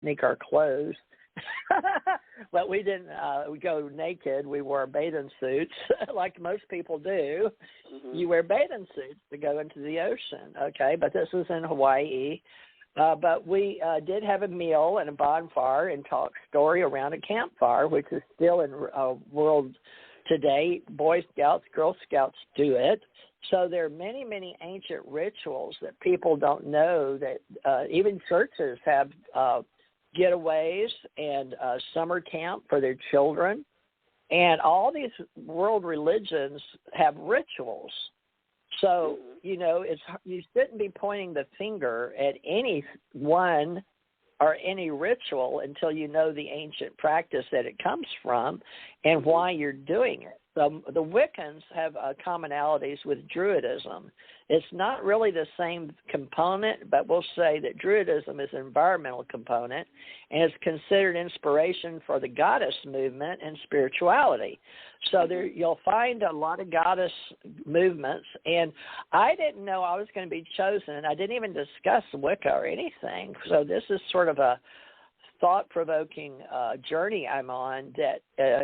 sneak our clothes. But we didn't go naked. We wore bathing suits like most people do. Mm-hmm. You wear bathing suits to go into the ocean, okay? But this was in Hawaii. But we did have a meal and a bonfire and talk story around a campfire, which is still in world today. Boy Scouts, Girl Scouts do it. So there are many, many ancient rituals that people don't know that even churches have getaways and summer camp for their children. And all these world religions have rituals. So, you know, you shouldn't be pointing the finger at any one or any ritual until you know the ancient practice that it comes from and why you're doing it. The Wiccans have commonalities with Druidism. It's not really the same component, but we'll say that Druidism is an environmental component, and it's considered inspiration for the goddess movement and spirituality. So there, you'll find a lot of goddess movements, and I didn't know I was going to be chosen, and I didn't even discuss Wicca or anything. So this is sort of a thought-provoking journey I'm on that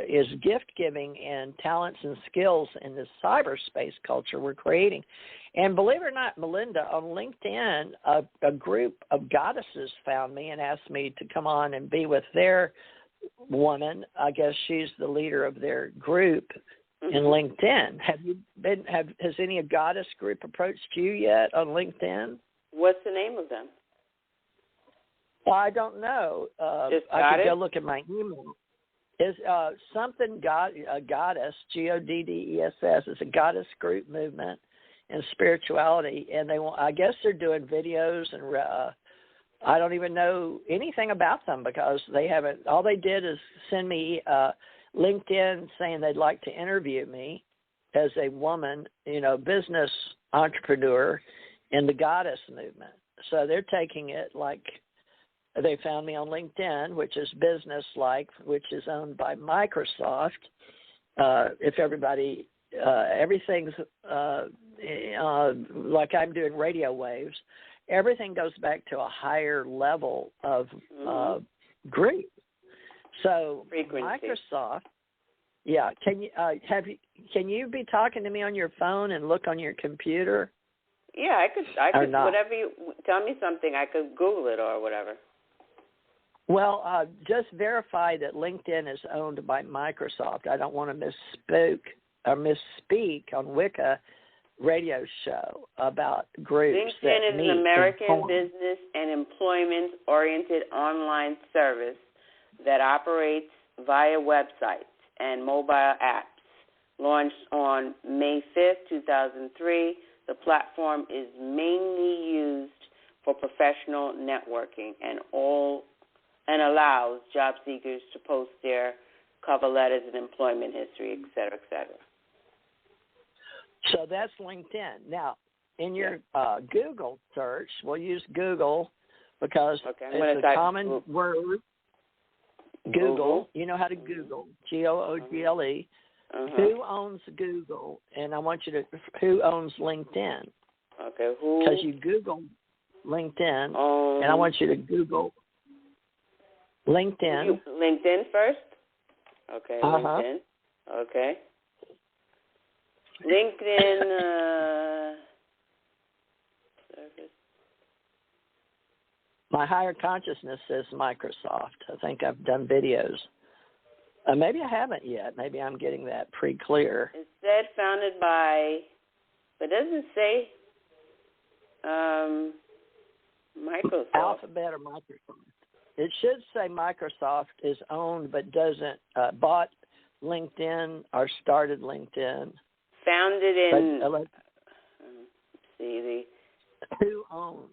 is gift-giving and talents and skills in this cyberspace culture we're creating. And believe it or not, Melinda, on LinkedIn, a group of goddesses found me and asked me to come on and be with their woman. I guess she's the leader of their group in LinkedIn. Has any goddess group approached you yet on LinkedIn? What's the name of them? Well, I don't know. I could go look at my email. Is something goddess, G-O-D-D-E-S-S, is a goddess group movement and spirituality, and I guess they're doing videos, and I don't even know anything about them because they haven't. All they did is send me LinkedIn saying they'd like to interview me as a woman, you know, business entrepreneur in the goddess movement. So they're taking it like. They found me on LinkedIn, which is business-like, which is owned by Microsoft. If everybody, everything's like I'm doing radio waves, everything goes back to a higher level of group. So frequency. Microsoft, yeah. Can you be talking to me on your phone and look on your computer? Yeah, I could. Whatever you tell me something, I could Google it or whatever. Well, just verify that LinkedIn is owned by Microsoft. I don't want to misspeak on Wicca radio show about groups. LinkedIn is an American business and employment-oriented online service that operates via websites and mobile apps. Launched on May 5th, 2003, the platform is mainly used for professional networking and allows job seekers to post their cover letters and employment history, et cetera, et cetera. So that's LinkedIn. Now, in your Google search, we'll use Google because it's a common word. Google. You know how to Google. Google. Who owns Google? And I want you to, who owns LinkedIn? Okay, who? Because you Google LinkedIn, and I want you to Google LinkedIn. LinkedIn first? Okay, LinkedIn. Okay. LinkedIn service. My higher consciousness says Microsoft. I think I've done videos. Maybe I haven't yet. Maybe I'm getting that pretty clear. It said founded by, but it doesn't say Microsoft. Alphabet or Microsoft. It should say Microsoft is owned but doesn't bought LinkedIn or started LinkedIn. Founded in. Let's see who owns?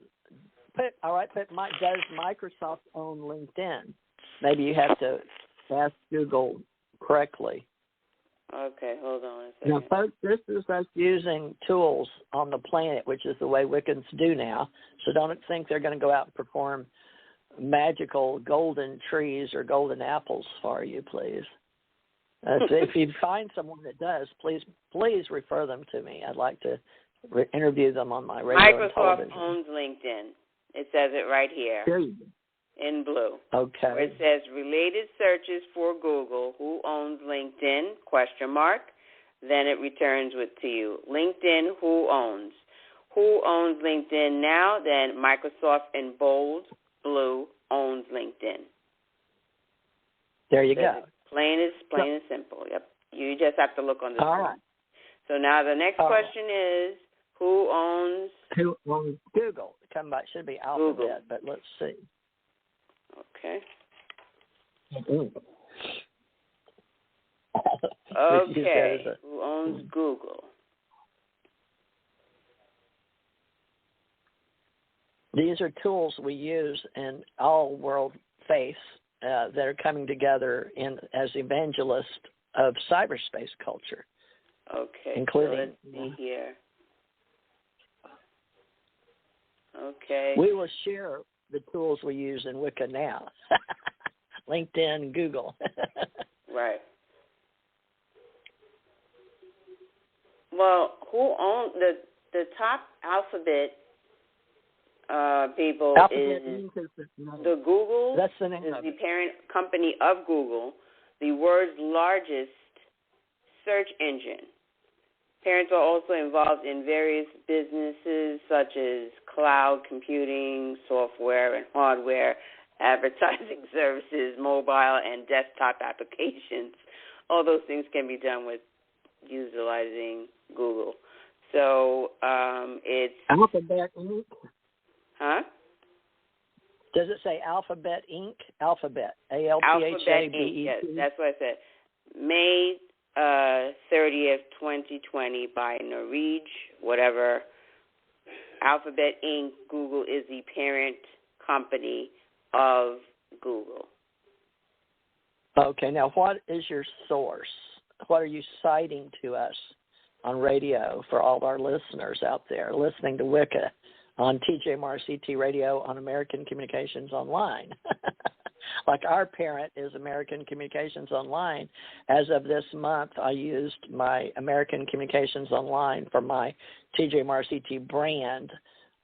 Does Microsoft own LinkedIn? Maybe you have to ask Google correctly. Okay, hold on a second. Now, folks, this is us using tools on the planet, which is the way Wiccans do now. So don't think they're going to go out and perform magical golden trees or golden apples for you, please. If you find someone that does, please refer them to me. I'd like to interview them on my radio and television. Microsoft owns LinkedIn. It says it right here. There you go. in blue. Okay. Where it says related searches for Google, who owns LinkedIn, ? Then it returns to you. LinkedIn, who owns? Who owns LinkedIn now? Then Microsoft in bold, blue, owns LinkedIn. There you go. Plain and simple. Yep. You just have to look on the screen. All right. So now the next question is, who owns Google? Come back. Should be Alphabet, Google. But let's see. Okay. Mm-hmm. Okay. Who owns Google? These are tools we use in all world faiths that are coming together as evangelists of cyberspace culture. Okay. Including, so let's see here. Okay. We will share the tools we use in Wicca now. LinkedIn, Google. Right. Well, who owns the top Alphabet people is the Google. That's the name is of the parent company of Google, the world's largest search engine. Parents are also involved in various businesses such as cloud computing, software and hardware, advertising services, mobile and desktop applications. All those things can be done with utilizing Google. So it's Alphabet Inc. Huh? Does it say Alphabet Inc.? Alphabet. ALPHABET. Alphabet Inc. Yes, that's what I said. May 30th, 2020 by Norige, whatever. Alphabet Inc. Google is the parent company of Google. Okay, now what is your source? What are you citing to us on radio for all of our listeners out there listening to Wicca on TJMorrisETRadio on American Communications Online? Like our parent is American Communications Online. As of this month, I used my American Communications Online for my TJ Morris ET brand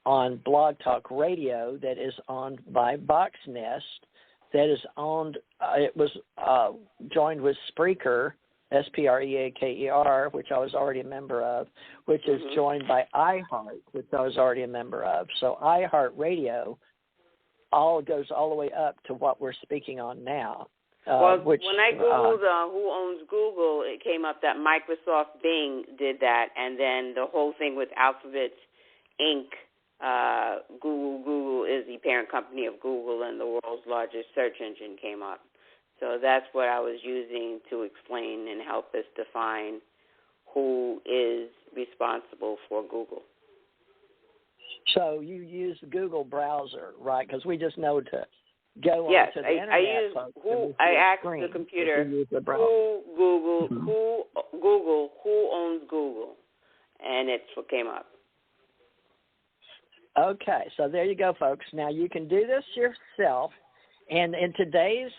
on Blog Talk Radio that is owned by Voxnest, that is owned, it was joined with Spreaker, SPREAKER, which I was already a member of, which is joined by iHeart, which I was already a member of. So iHeart Radio goes all the way up to what we're speaking on now. When I Googled who owns Google, it came up that Microsoft Bing did that, and then the whole thing with Alphabet Inc., Google is the parent company of Google and the world's largest search engine came up. So that's what I was using to explain and help us define who is responsible for Google. So you use the Google browser, right? Because we just know to go onto the internet. I asked the computer, who owns Google? And it's what came up. Okay, so there you go, folks. Now you can do this yourself. And in today's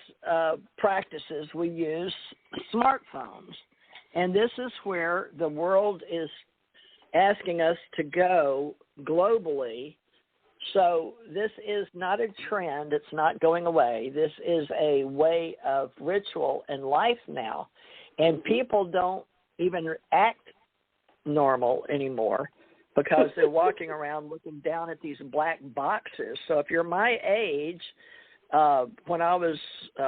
practices, we use smartphones. And this is where the world is asking us to go globally. So this is not a trend. It's not going away. This is a way of ritual and life now. And people don't even act normal anymore because they're walking around looking down at these black boxes. So if you're my age, when I was 10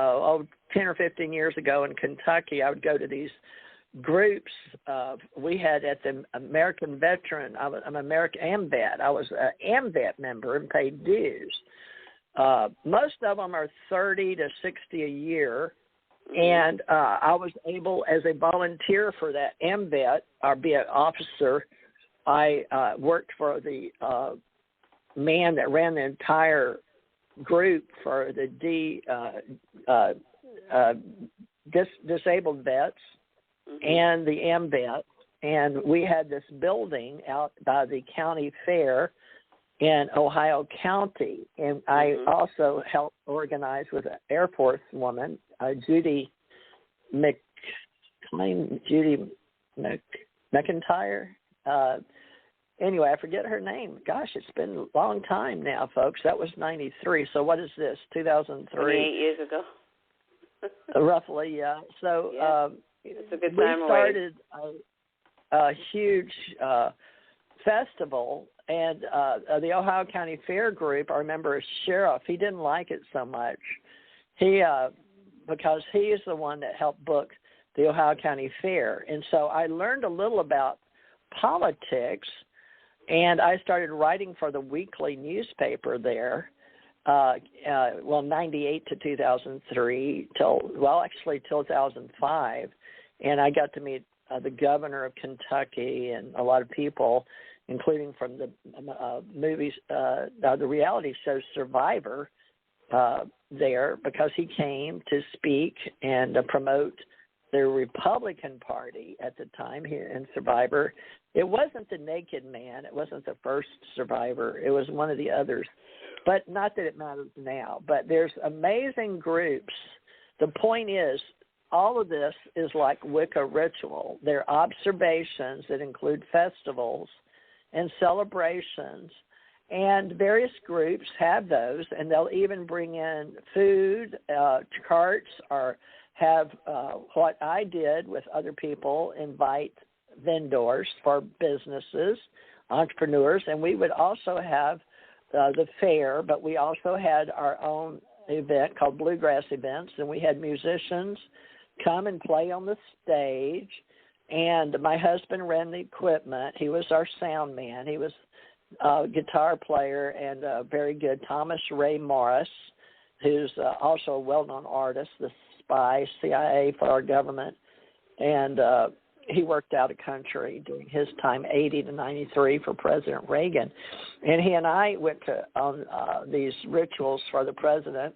or 15 years ago in Kentucky, I would go to these groups. We had at the American Veteran, I'm American AMVET. I was an AMVET member and paid dues. Most of them are 30 to 60 a year. And I was able, as a volunteer for that AMVET, or be an officer, I worked for the man that ran the entire group for the disabled vets and the AMVET, and we had this building out by the county fair in Ohio County, and I also helped organize with an Air Force woman, Judy McIntyre. anyway, I forget her name. Gosh, it's been a long time now, folks. That was 93. So what is this, 2003? 28 years ago. Roughly, yeah. So it's a good we time started a huge festival, and the Ohio County Fair group, I remember a sheriff, he didn't like it so much. Because he is the one that helped book the Ohio County Fair. And so I learned a little about politics, and I started writing for the weekly newspaper there, 98 to 2003, till 2005. And I got to meet the governor of Kentucky and a lot of people, including from the movies, the reality show Survivor, there, because he came to speak and promote the Republican Party at the time here in Survivor. It wasn't the Naked Man. It wasn't the first Survivor. It was one of the others. But not that it matters now. But there's amazing groups. The point is, all of this is like Wicca ritual. They're observations that include festivals and celebrations. And various groups have those, and they'll even bring in food, carts, or have what I did with other people, invite vendors for businesses, entrepreneurs, and we would also have the fair, but we also had our own event called Bluegrass Events, and we had musicians come and play on the stage, and my husband ran the equipment. He was our sound man. He was guitar player and very good, Thomas Ray Morris, who's also a well-known artist, the spy, CIA for our government, and he worked out of country during his time, 80 to 93, for President Reagan. And he and I went on these rituals for the president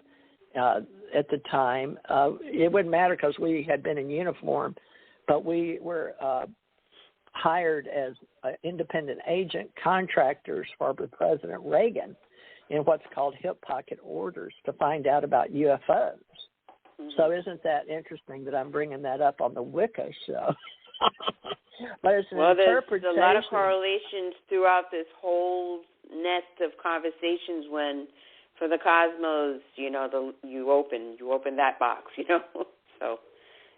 at the time. It wouldn't matter because we had been in uniform, but we were hired as independent agent contractors for President Reagan in what's called hip pocket orders to find out about UFOs. Mm-hmm. So isn't that interesting that I'm bringing that up on the Wicca show? But it's an interpretation. There's a lot of correlations throughout this whole nest of conversations when, for the cosmos, you open that box, so.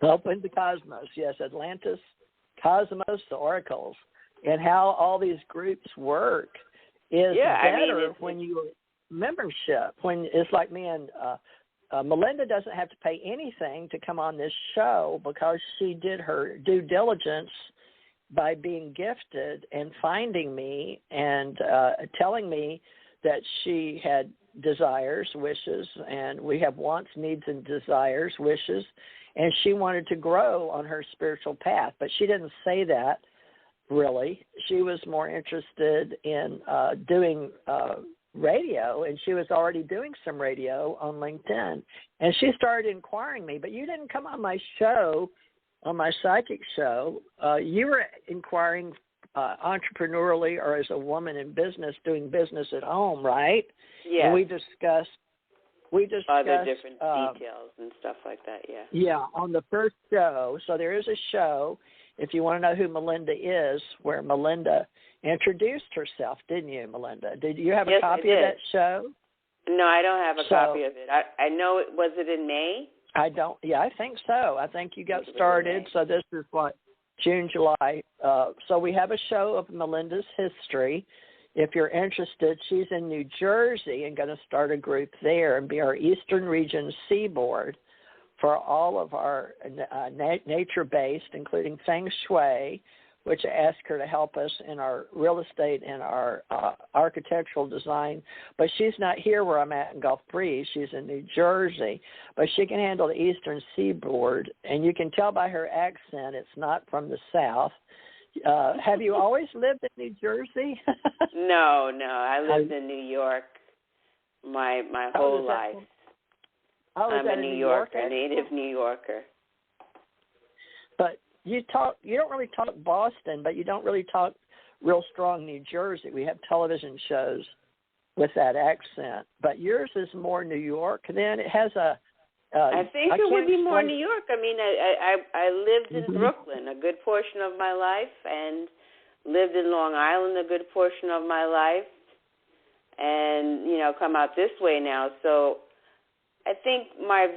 Open the cosmos, yes, Atlantis, Cosmos, the oracles, and how all these groups work is better when you membership. When it's like me and Melinda doesn't have to pay anything to come on this show because she did her due diligence by being gifted and finding me and telling me that she had desires, wishes, and we have wants, needs, and desires, wishes, and she wanted to grow on her spiritual path. But she didn't say that, really. She was more interested in doing radio, and she was already doing some radio on LinkedIn. And she started inquiring me, but you didn't come on my show, on my psychic show. You were inquiring entrepreneurially or as a woman in business, doing business at home, right? Yeah. And we discussed other different details and stuff like that, yeah. Yeah, on the first show. So there is a show, if you want to know who Melinda is, where Melinda introduced herself, didn't you, Melinda? Did you have a copy of that show? No, I don't have a copy of it. I know was it in May? I think so. I think you got started. So this is June, July. So we have a show of Melinda's history. If you're interested, she's in New Jersey and going to start a group there and be our Eastern Region Seaboard for all of our nature-based, including Feng Shui, which I asked her to help us in our real estate and our architectural design. But she's not here where I'm at in Gulf Breeze. She's in New Jersey. But she can handle the Eastern Seaboard. And you can tell by her accent it's not from the South. Have you always lived in New Jersey? No. I lived in New York my whole life. I'm a New Yorker, a native New Yorker. But you don't really talk Boston, but you don't really talk real strong New Jersey. We have television shows with that accent. But yours is more New York. Then it has I think it would be more New York. I mean, I lived in Brooklyn a good portion of my life, and lived in Long Island a good portion of my life, and, come out this way now. So I think my